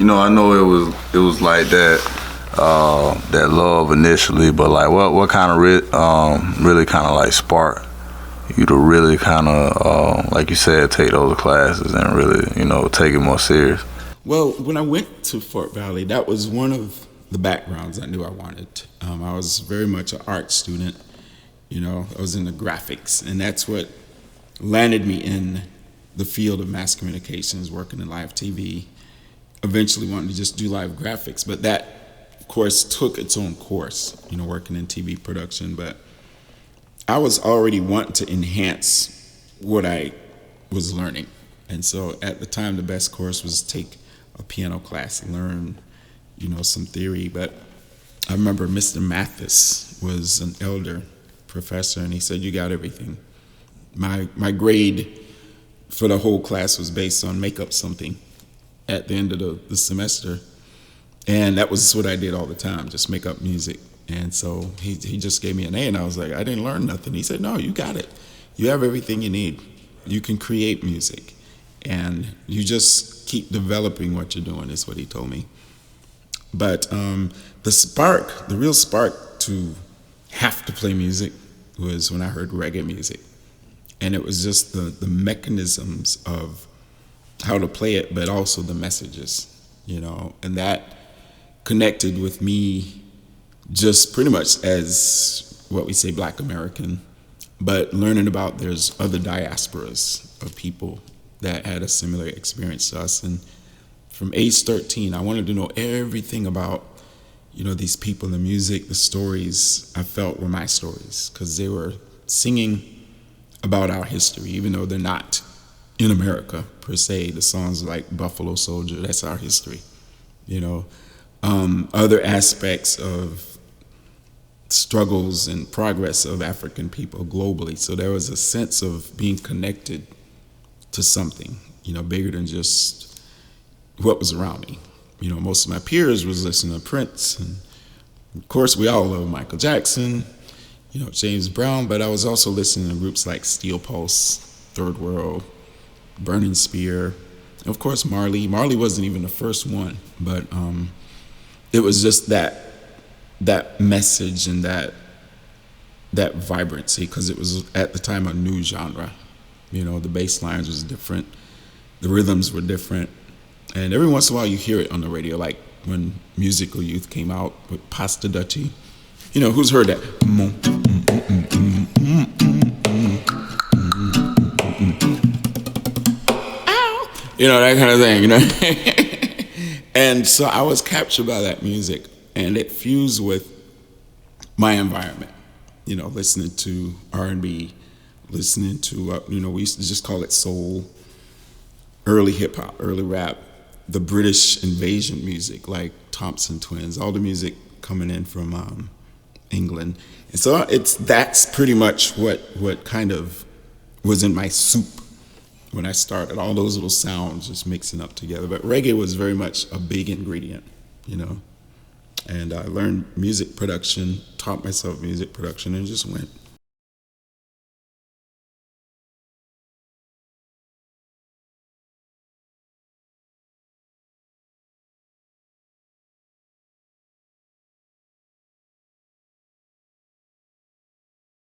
I know it was like that love initially, but like what kind of really kind of like sparked you to really kind of like you said, take those classes and really take it more serious? Well, when I went to Fort Valley, that was one of the backgrounds I knew I wanted. I was very much an art student. I was into graphics, and that's what landed me in the field of mass communications, working in live TV. Eventually wanted to just do live graphics, but that, of course, took its own course, working in TV production. But I was already wanting to enhance what I was learning. And so at the time, the best course was take a piano class and learn, some theory. But I remember Mr. Mathis was an elder professor, and he said, "You got everything." My grade for the whole class was based on make up something at the end of the semester. And that was what I did all the time, just make up music. And so he just gave me an A, and I was like, I didn't learn nothing. He said, "No, you got it. You have everything you need. You can create music. And you just keep developing what you're doing," is what he told me. But the real spark to have to play music was when I heard reggae music. And it was just the mechanisms of how to play it, but also the messages, and that connected with me just pretty much as what we say Black American, but learning about there's other diasporas of people that had a similar experience to us. And from age 13, I wanted to know everything about, these people, the music, the stories I felt were my stories, because they were singing about our history, even though they're not in America per se. The songs like Buffalo Soldier, that's our history. Other aspects of struggles and progress of African people globally. So there was a sense of being connected to something, bigger than just what was around me. Most of my peers was listening to Prince, and of course we all love Michael Jackson, James Brown, but I was also listening to groups like Steel Pulse, Third World, Burning Spear, and of course Marley. Marley wasn't even the first one, but it was just that message and that vibrancy, because it was at the time a new genre. The bass lines was different, the rhythms were different, and every once in a while you hear it on the radio, like when Musical Youth came out with Pasta Dutchie. Who's heard that? That kind of thing, And so I was captured by that music, and it fused with my environment, listening to R&B, listening to, we used to just call it soul, early hip hop, early rap, the British invasion music, like Thompson Twins, all the music coming in from England. And so that's pretty much what kind of was in my soup when I started, all those little sounds just mixing up together. But reggae was very much a big ingredient, And I learned music production, taught myself music production, and just went.